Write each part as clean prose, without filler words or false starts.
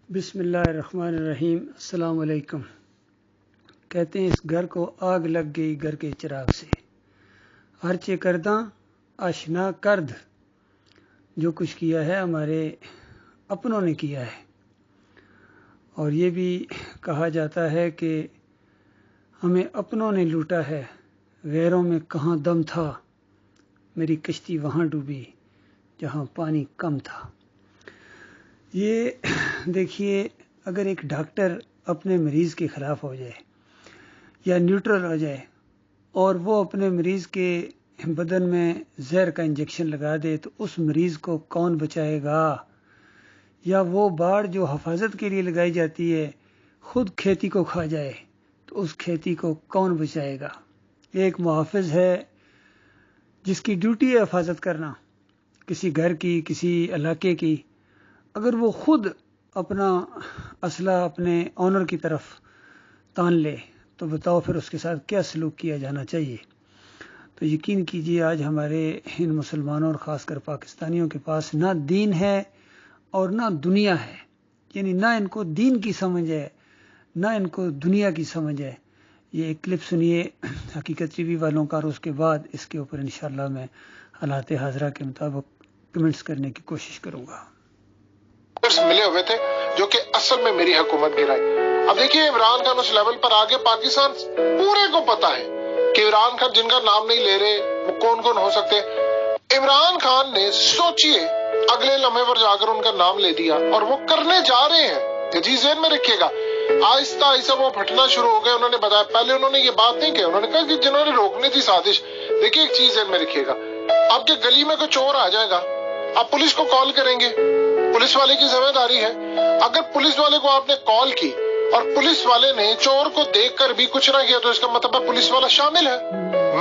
بسم اللہ الرحمن الرحیم۔ السلام علیکم۔ کہتے ہیں اس گھر کو آگ لگ گئی گھر کے چراغ سے، ہر چے کرداں آشنا کرد۔ جو کچھ کیا ہے ہمارے اپنوں نے کیا ہے، اور یہ بھی کہا جاتا ہے کہ ہمیں اپنوں نے لوٹا ہے، غیروں میں کہاں دم تھا، میری کشتی وہاں ڈوبی جہاں پانی کم تھا۔ یہ دیکھیے، اگر ایک ڈاکٹر اپنے مریض کے خلاف ہو جائے یا نیوٹرل ہو جائے اور وہ اپنے مریض کے بدن میں زہر کا انجیکشن لگا دے تو اس مریض کو کون بچائے گا؟ یا وہ باڑ جو حفاظت کے لیے لگائی جاتی ہے خود کھیتی کو کھا جائے تو اس کھیتی کو کون بچائے گا؟ ایک محافظ ہے جس کی ڈیوٹی ہے حفاظت کرنا کسی گھر کی، کسی علاقے کی، اگر وہ خود اپنا اسلحہ اپنے آنر کی طرف تان لے تو بتاؤ پھر اس کے ساتھ کیا سلوک کیا جانا چاہیے۔ تو یقین کیجئے آج ہمارے ان مسلمانوں اور خاص کر پاکستانیوں کے پاس نہ دین ہے اور نہ دنیا ہے، یعنی نہ ان کو دین کی سمجھ ہے نہ ان کو دنیا کی سمجھ ہے۔ یہ ایک کلپ سنیے حقیقت ٹی وی والوں کا، اور اس کے بعد اس کے اوپر انشاءاللہ میں حالات حاضرہ کے مطابق کمنٹس کرنے کی کوشش کروں گا۔ ملے ہوئے تھے جو کہ اصل میں میری حکومت گرائی۔ اب دیکھیے عمران خان اس لیول پر آگے پاکستان پورے کو پتا ہے کہ عمران خان جن کا نام نہیں لے رہے وہ کون کون ہو سکتے۔ عمران خان نے سوچئے اگلے لمحے پر جا کر ان کا نام لے دیا اور وہ کرنے جا رہے ہیں۔ جی ذہن میں رکھیے گا، آہستہ آہستہ وہ پھٹنا شروع ہو گئے۔ انہوں نے بتایا، پہلے انہوں نے یہ بات نہیں کہی، انہوں نے کہا کہ جنہوں نے روکنے تھی سازش۔ دیکھیے ایک چیز ذہن میں رکھیے گا، اب کہ گلی میں کوئی چور آ جائے گا آپ پولیس کو کال کریں گے، پولیس والے کی ذمہ داری ہے۔ اگر پولیس والے کو آپ نے کال کی اور پولیس والے نے چور کو دیکھ کر بھی کچھ نہ کیا تو اس کا مطلب ہے پولیس والا شامل ہے،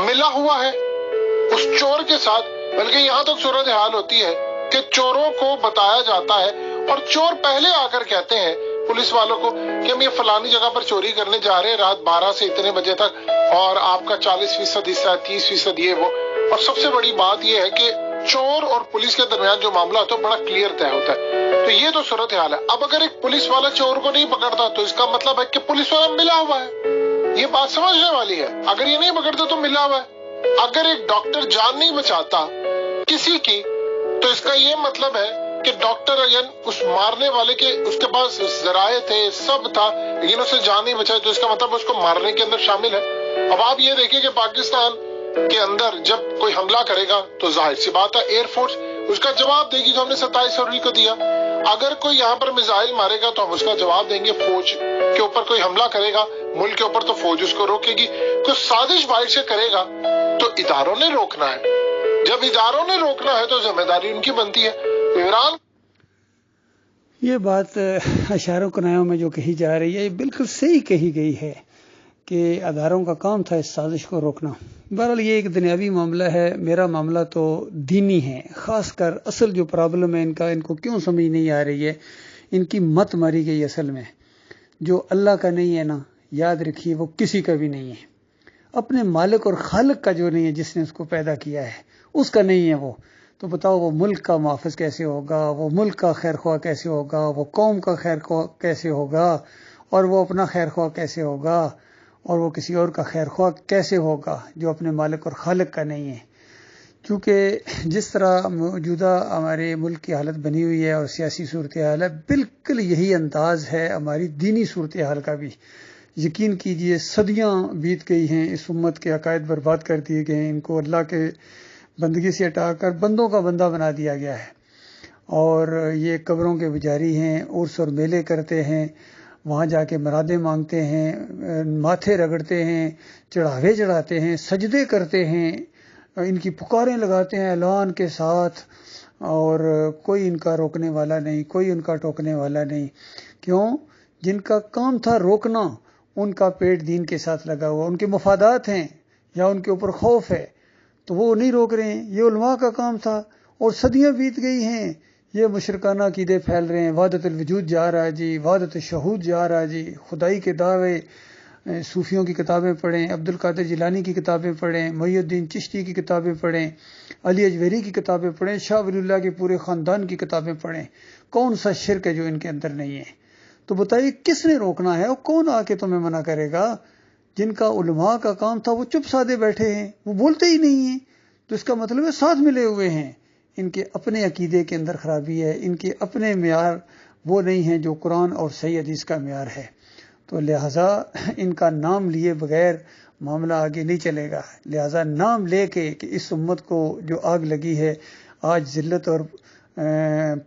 ملا ہوا ہے اس چور کے ساتھ۔ بلکہ یہاں تک صورتحال ہوتی ہے کہ چوروں کو بتایا جاتا ہے اور چور پہلے آ کر کہتے ہیں پولیس والوں کو کہ ہم یہ فلانی جگہ پر چوری کرنے جا رہے ہیں رات 12 سے اتنے بجے تک، اور آپ کا 40% حصہ ہے، 30% یہ وہ۔ اور سب سے بڑی بات یہ ہے کہ چور اور پولیس کے درمیان جو معاملہ ہوتا ہے بڑا کلیئر طے ہوتا ہے۔ تو یہ تو صورتحال ہے۔ اب اگر ایک پولیس والا چور کو نہیں پکڑتا تو اس کا مطلب ہے کہ پولیس والا ملا ہوا ہے۔ یہ بات سمجھنے والی ہے، اگر یہ نہیں پکڑتا تو ملا ہوا ہے۔ اگر ایک ڈاکٹر جان نہیں بچاتا کسی کی تو اس کا یہ مطلب ہے کہ ڈاکٹر یعنی اس مارنے والے کے اس کے پاس ذرائع تھے، سب تھا، لیکن اسے جان نہیں بچائی تو اس کا مطلب اس کو مارنے کے اندر شامل ہے۔ اب آپ یہ دیکھیں کہ پاکستان کے اندر جب کوئی حملہ کرے گا تو ظاہر سی بات ہے ایئر فورس اس کا جواب دے گی، جو ہم نے 27 فروری کو دیا۔ اگر کوئی یہاں پر میزائل مارے گا تو ہم اس کا جواب دیں گے۔ فوج کے اوپر کوئی حملہ کرے گا ملک کے اوپر تو فوج اس کو روکے گی۔ کوئی سازش باہر سے کرے گا تو اداروں نے روکنا ہے۔ جب اداروں نے روکنا ہے تو ذمہ داری ان کی بنتی ہے۔ عمران یہ بات اشاروں کنایوں میں جو کہی جا رہی ہے یہ بالکل صحیح کہی گئی ہے کہ اداروں کا کام تھا اس سازش کو روکنا۔ بہرحال یہ ایک دنیاوی معاملہ ہے، میرا معاملہ تو دینی ہے۔ خاص کر اصل جو پرابلم ہے ان کو کیوں سمجھ نہیں آ رہی ہے، ان کی مت ماری گئی اصل میں۔ جو اللہ کا نہیں ہے نا، یاد رکھیے وہ کسی کا بھی نہیں ہے۔ اپنے مالک اور خالق کا جو نہیں ہے، جس نے اس کو پیدا کیا ہے اس کا نہیں ہے وہ، تو بتاؤ وہ ملک کا محافظ کیسے ہوگا، وہ ملک کا خیر خواہ کیسے ہوگا، وہ قوم کا خیر خواہ کیسے ہوگا، اور وہ اپنا خیر خواہ کیسے ہوگا، اور وہ کسی اور کا خیر خواہ کیسے ہوگا جو اپنے مالک اور خالق کا نہیں ہے۔ کیونکہ جس طرح موجودہ ہمارے ملک کی حالت بنی ہوئی ہے اور سیاسی صورتحال ہے، بالکل یہی انداز ہے ہماری دینی صورتحال کا بھی۔ یقین کیجئے صدیاں بیت گئی ہیں، اس امت کے عقائد برباد کر دیے گئے ہیں، ان کو اللہ کے بندگی سے ہٹا کر بندوں کا بندہ بنا دیا گیا ہے، اور یہ قبروں کے پجاری ہیں، عرس اور میلے کرتے ہیں، وہاں جا کے مرادیں مانگتے ہیں، ماتھے رگڑتے ہیں، چڑھاوے چڑھاتے ہیں، سجدے کرتے ہیں، ان کی پکاریں لگاتے ہیں اعلان کے ساتھ، اور کوئی ان کا روکنے والا نہیں، کوئی ان کا ٹوکنے والا نہیں۔ کیوں؟ جن کا کام تھا روکنا، ان کا پیٹ دین کے ساتھ لگا ہوا، ان کے مفادات ہیں یا ان کے اوپر خوف ہے تو وہ نہیں روک رہے ہیں۔ یہ علماء کا کام تھا، اور صدیاں بیت گئی ہیں یہ مشرکانہ عقیدے پھیل رہے ہیں، وحدت الوجود جا رہا ہے جی، وحدت الشہود جا رہا ہے جی، خدائی کے دعوے۔ صوفیوں کی کتابیں پڑھیں، عبد القادر جیلانی کی کتابیں پڑھیں، محی الدین چشتی کی کتابیں پڑھیں، علی اجویری کی کتابیں پڑھیں، شاہ ولی اللہ کے پورے خاندان کی کتابیں پڑھیں۔ کون سا شرک ہے جو ان کے اندر نہیں ہے؟ تو بتائیے کس نے روکنا ہے اور کون آ کے تمہیں منع کرے گا؟ جن کا علماء کا کام تھا وہ چپ سادے بیٹھے ہیں، وہ بولتے ہی نہیں ہیں، تو اس کا مطلب ہے ساتھ ملے ہوئے ہیں۔ ان کے اپنے عقیدے کے اندر خرابی ہے، ان کے اپنے معیار وہ نہیں ہیں جو قرآن اور صحیح حدیث کا معیار ہے، تو لہٰذا ان کا نام لیے بغیر معاملہ آگے نہیں چلے گا۔ لہٰذا نام لے کے کہ اس امت کو جو آگ لگی ہے، آج ذلت اور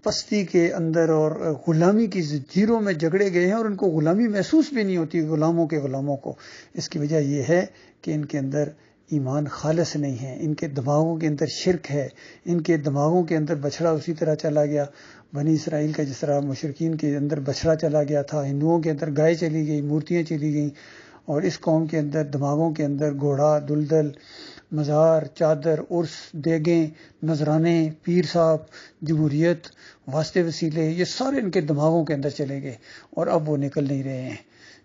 پستی کے اندر اور غلامی کی زنجیروں میں جگڑے گئے ہیں، اور ان کو غلامی محسوس بھی نہیں ہوتی غلاموں کے غلاموں کو۔ اس کی وجہ یہ ہے کہ ان کے اندر ایمان خالص نہیں ہے، ان کے دماغوں کے اندر شرک ہے، ان کے دماغوں کے اندر بچھڑا اسی طرح چلا گیا بنی اسرائیل کا، جس طرح مشرکین کے اندر بچھڑا چلا گیا تھا، ہندوؤں کے اندر گائے چلی گئی، مورتیاں چلی گئیں، اور اس قوم کے اندر دماغوں کے اندر گھوڑا، دلدل، مزار، چادر، عرس، دیگیں، نذرانے، پیر صاحب، جمہوریت، واسطے وسیلے، یہ سارے ان کے دماغوں کے اندر چلے گئے، اور اب وہ نکل نہیں رہے ہیں،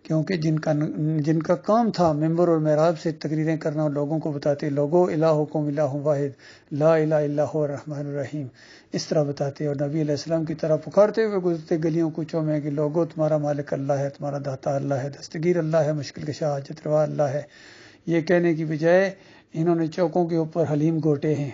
کیونکہ جن کا کام تھا ممبر اور محراب سے تقریریں کرنا اور لوگوں کو بتاتے، لوگو الہکم الہ واحد لا الہ الا هو الرحمن الرحیم، اس طرح بتاتے، اور نبی علیہ السلام کی طرح پکارتے ہوئے گزرتے گلیوں کوچوں میں کہ لوگو تمہارا مالک اللہ ہے، تمہارا داتا اللہ ہے، دستگیر اللہ ہے، مشکل کشا حاجت روا اللہ ہے۔ یہ کہنے کی بجائے انہوں نے چوکوں کے اوپر حلیم گھوٹے ہیں،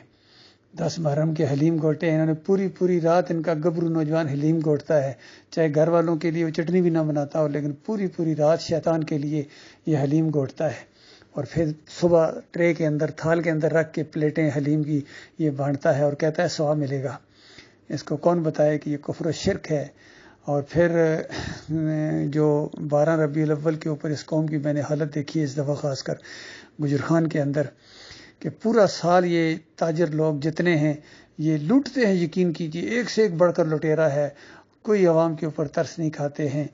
10 محرم کے حلیم گھوٹے ہیں، انہوں نے پوری رات ان کا گبرو نوجوان حلیم گھوٹتا ہے، چاہے گھر والوں کے لیے وہ چٹنی بھی نہ بناتا ہو، لیکن پوری رات شیطان کے لیے یہ حلیم گھوٹتا ہے، اور پھر صبح ٹرے کے اندر، تھال کے اندر رکھ کے پلیٹیں حلیم کی یہ بانٹتا ہے اور کہتا ہے ثواب ملے گا۔ اس کو کون بتائے کہ یہ کفر و شرک ہے؟ اور پھر جو 12 ربیع الاول کے اوپر اس قوم کی میں نے حالت دیکھی ہے اس دفعہ، خاص کر گجرخان کے اندر، کہ پورا سال یہ تاجر لوگ جتنے ہیں یہ لوٹتے ہیں، یقین کیجیے ایک سے ایک بڑھ کر لٹیرا ہے، کوئی عوام کے اوپر ترس نہیں کھاتے ہیں،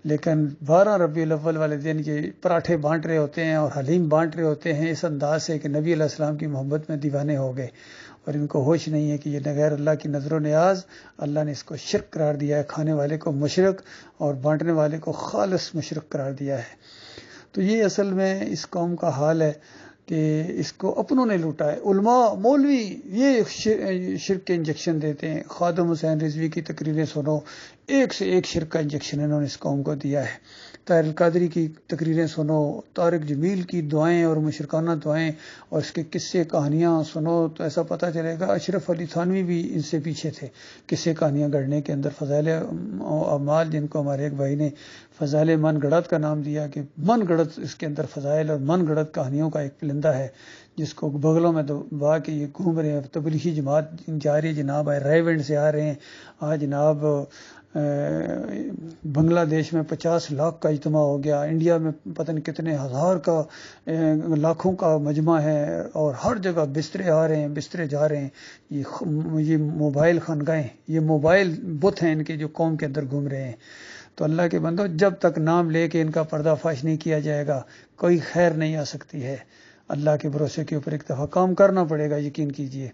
لیکن 12 ربیع الاول والے دن یہ پراٹھے بانٹ رہے ہوتے ہیں اور حلیم بانٹ رہے ہوتے ہیں اس انداز سے کہ نبی علیہ السلام کی محبت میں دیوانے ہو گئے، اور ان کو ہوش نہیں ہے کہ یہ غیر اللہ کی نظر و نیاز، اللہ نے اس کو شرک قرار دیا ہے، کھانے والے کو مشرک اور بانٹنے والے کو خالص مشرک قرار دیا ہے۔ تو یہ اصل میں اس قوم کا حال ہے کہ اس کو اپنوں نے لوٹا ہے۔ علماء، مولوی یہ شرک کے انجیکشن دیتے ہیں، خادم حسین رضوی کی تقریریں سنو، ایک سے ایک شرک کا انجیکشن انہوں نے اس قوم کو دیا ہے۔ طاہر القادری کی تقریریں سنو، طارق جمیل کی دعائیں اور مشرکانہ دعائیں اور اس کے قصے کہانیاں سنو تو ایسا پتہ چلے گا اشرف علی تھانوی بھی ان سے پیچھے تھے قصے کہانیاں گڑھنے کے اندر۔ فضائل اعمال، جن کو ہمارے ایک بھائی نے فضائل من گڑت کا نام دیا، کہ من گڑت اس کے اندر فضائل اور من گڑت کہانیوں کا ایک پلندہ ہے جس کو بغلوں میں دبا کے یہ گھوم رہے ہیں۔ تبلیغی جماعت جا رہی ہے جناب، رائے ونڈ سے آ رہے ہیں، آج جناب بنگلہ دیش میں 50 لاکھ کا اجتماع ہو گیا، انڈیا میں پتہ نہیں کتنے ہزار کا لاکھوں کا مجمع ہے، اور ہر جگہ بسترے آ رہے ہیں، بسترے جا رہے ہیں۔ یہ موبائل خانقاہیں، یہ موبائل بت ہیں ان کے جو قوم کے اندر گھوم رہے ہیں۔ تو اللہ کے بندو، جب تک نام لے کے ان کا پردہ فاش نہیں کیا جائے گا کوئی خیر نہیں آ سکتی ہے۔ اللہ کے بھروسے کے اوپر ایک دفعہ کام کرنا پڑے گا، یقین کیجئے۔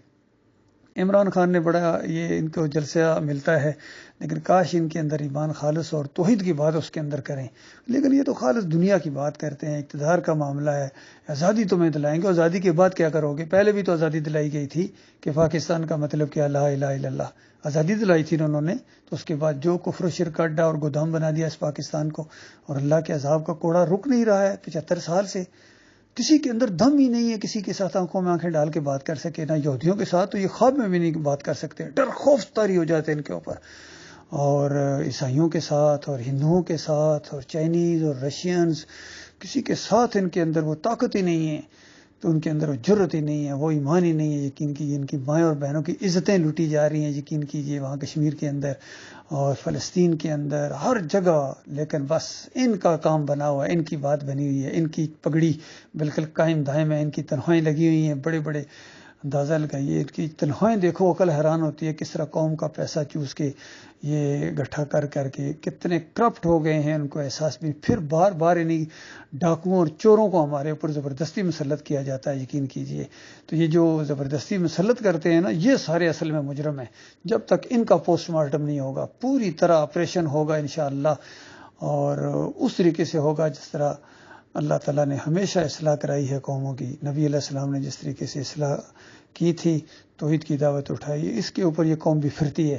عمران خان نے بڑا یہ ان کو جلسہ ملتا ہے، لیکن کاش ان کے اندر ایمان خالص اور توحید کی بات اس کے اندر کریں، لیکن یہ تو خالص دنیا کی بات کرتے ہیں، اقتدار کا معاملہ ہے، آزادی تمہیں دلائیں گے، آزادی کے بعد کیا کرو گے؟ پہلے بھی تو آزادی دلائی گئی تھی کہ پاکستان کا مطلب کیا، لا الہ الا اللہ، آزادی دلائی تھی انہوں نے، تو اس کے بعد جو کفر و شرک کا اڈا اور گودام بنا دیا اس پاکستان کو، اور اللہ کے عذاب کا کوڑا رک نہیں رہا ہے 75 سال سے۔ کسی کے اندر دم ہی نہیں ہے کسی کے ساتھ آنکھوں میں آنکھیں ڈال کے بات کر سکے، نہ یہودیوں کے ساتھ تو یہ خواب میں بھی نہیں بات کر سکتے، ڈر خوف طاری ہو جاتے ہیں ان کے اوپر، اور عیسائیوں کے ساتھ اور ہندوؤں کے ساتھ اور چائنیز اور رشینز، کسی کے ساتھ ان کے اندر وہ طاقت ہی نہیں ہے، تو ان کے اندر وہ جرت ہی نہیں ہے، وہ ایمان ہی نہیں ہے۔ یقین کیجیے ان کی مائیں اور بہنوں کی عزتیں لوٹی جا رہی ہیں، یقین کیجیے وہاں کشمیر کے اندر اور فلسطین کے اندر ہر جگہ، لیکن بس ان کا کام بنا ہوا ہے، ان کی بات بنی ہوئی ہے، ان کی پگڑی بالکل قائم دائم ہے، ان کی تنخواہیں لگی ہوئی ہیں بڑے بڑے، اندازہ لگائیے ان کی تنخواہیں دیکھو، عقل حیران ہوتی ہے کس طرح قوم کا پیسہ چوس کے یہ گٹھا کر کے کتنے کرپٹ ہو گئے ہیں، ان کو احساس بھی، پھر بار بار انہیں ڈاکوؤں اور چوروں کو ہمارے اوپر زبردستی مسلط کیا جاتا ہے، یقین کیجئے۔ تو یہ جو زبردستی مسلط کرتے ہیں نا، یہ سارے اصل میں مجرم ہیں۔ جب تک ان کا پوسٹ مارٹم نہیں ہوگا، پوری طرح آپریشن ہوگا انشاءاللہ، اور اس طریقے سے ہوگا جس طرح اللہ تعالیٰ نے ہمیشہ اصلاح کرائی ہے قوموں کی، نبی علیہ السلام نے جس طریقے سے اصلاح کی تھی، توحید کی دعوت اٹھائی، اس کے اوپر یہ قوم بھی پھرتی ہے.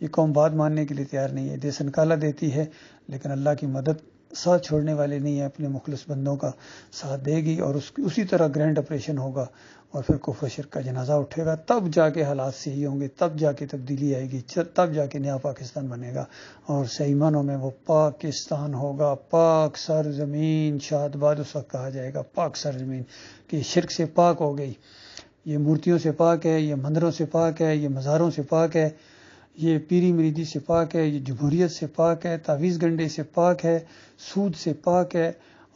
یہ قوم بات ماننے کے لیے تیار نہیں ہے، دیس نکالا دیتی ہے، لیکن اللہ کی مدد ساتھ چھوڑنے والے نہیں ہے، اپنے مخلص بندوں کا ساتھ دے گی، اور اسی طرح گرینڈ آپریشن ہوگا، اور پھر کفر و شرک کا جنازہ اٹھے گا. تب جا کے حالات صحیح ہوں گے، تب جا کے تبدیلی آئے گی، تب جا کے نیا پاکستان بنے گا، اور صحیح معنوں میں وہ پاکستان ہوگا. پاک سرزمین، شاد بعد اس وقت کہا جائے گا پاک سرزمین، کہ شرک سے پاک ہو گئی، یہ مورتیوں سے پاک ہے، یہ مندروں سے پاک ہے، یہ مزاروں سے پاک ہے، یہ پیری مریدی سے پاک ہے، یہ جمہوریت سے پاک ہے، تعویذ گنڈے سے پاک ہے، سود سے پاک ہے،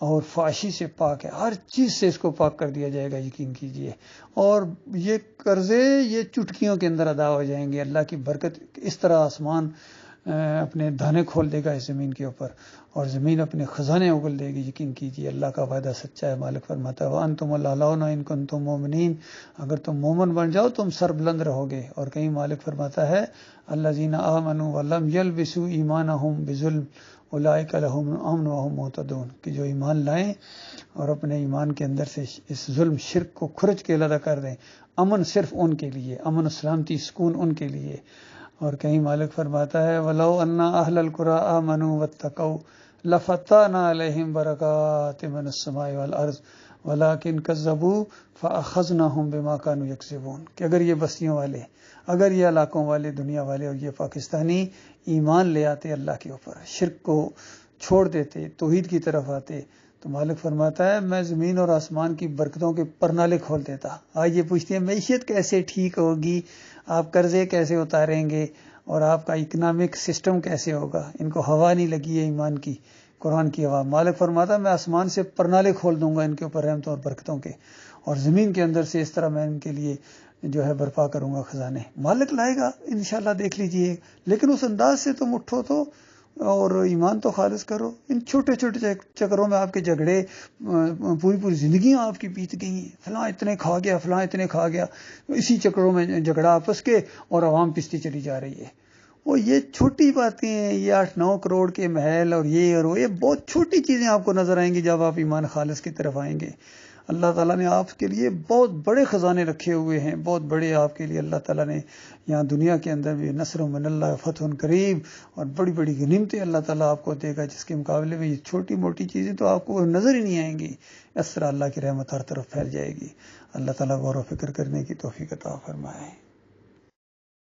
اور فحاشی سے پاک ہے. ہر چیز سے اس کو پاک کر دیا جائے گا، یقین کیجئے. اور یہ قرضے یہ چٹکیوں کے اندر ادا ہو جائیں گے. اللہ کی برکت اس طرح آسمان اپنے دانے کھول دے گا اس زمین کے اوپر، اور زمین اپنے خزانے اگل دے گی. یقین کیجئے اللہ کا وعدہ سچا ہے. مالک فرماتا ہے وَأَنْتُمُ الْأَعْلَوْنَ إِن كُنتُم مُؤْمِنِينَ، اگر تم مومن بن جاؤ تم سر بلند رہو گے. اور کہیں مالک فرماتا ہے الَّذِينَ آمَنُوا وَلَمْ يَلْبِسُوا إِيمَانَهُم بِظُلْمٍ أُولَٰئِكَ لَهُمُ الْأَمْنُ وَهُمْ مُهْتَدُونَ، کہ جو ایمان لائیں اور اپنے ایمان کے اندر سے اس ظلم شرک کو کھرچ کے علیحدہ کر دیں، امن صرف ان کے لیے، امن و سلامتی سکون ان کے لیے. اور کہیں مالک فرماتا ہے وَلَوْ أَنَّ أَهْلَ الْقُرَىٰ آمَنُوا وَاتَّقَوْا لَفَتَحْنَا عَلَيْهِمْ بَرَكَاتٍ مِّنَ السَّمَاءِ وَالْأَرْضِ وَلَٰكِن كَذَّبُوا فَأَخَذْنَاهُمْ بِمَا كَانُوا يَكْسِبُونَ، کہ اگر یہ بستیوں والے، اگر یہ علاقوں والے، دنیا والے اور یہ پاکستانی ایمان لے آتے اللہ کے اوپر، شرک کو چھوڑ دیتے، توحید کی طرف آتے، تو مالک فرماتا ہے میں زمین اور آسمان کی برکتوں کے پرنالے کھول دیتا. آج یہ پوچھتے ہیں معیشت کیسے ٹھیک ہوگی، آپ قرضے کیسے اتاریں گے، اور آپ کا اکنامک سسٹم کیسے ہوگا. ان کو ہوا نہیں لگی ہے ایمان کی، قرآن کی ہوا. مالک فرماتا ہے میں آسمان سے پرنالے کھول دوں گا ان کے اوپر رحمتوں اور برکتوں کے، اور زمین کے اندر سے اس طرح میں ان کے لیے جو ہے برپا کروں گا خزانے. مالک لائے گا انشاءاللہ، دیکھ لیجئے. لیکن اس انداز سے تم اٹھو تو، اور ایمان تو خالص کرو. ان چھوٹے چھوٹے چکروں میں آپ کے جھگڑے، پوری زندگیاں آپ کی بیت گئی ہیں، فلاں اتنے کھا گیا، فلاں اتنے کھا گیا، اسی چکروں میں جھگڑا آپس کے، اور عوام پستی چلی جا رہی ہے. وہ یہ چھوٹی باتیں ہیں، یہ 8-9 کروڑ کے محل اور وہ، یہ بہت چھوٹی چیزیں آپ کو نظر آئیں گی جب آپ ایمان خالص کی طرف آئیں گے. اللہ تعالیٰ نے آپ کے لیے بہت بڑے خزانے رکھے ہوئے ہیں، بہت بڑے آپ کے لیے. اللہ تعالیٰ نے یہاں دنیا کے اندر بھی نصر من اللہ فتح قریب، اور بڑی بڑی غنیمتیں اللہ تعالیٰ آپ کو دے گا، جس کے مقابلے میں یہ چھوٹی موٹی چیزیں تو آپ کو نظر ہی نہیں آئیں گی. اس طرح اللہ کی رحمت ہر طرف پھیل جائے گی. اللہ تعالیٰ غور و فکر کرنے کی توفیق عطا فرمائے.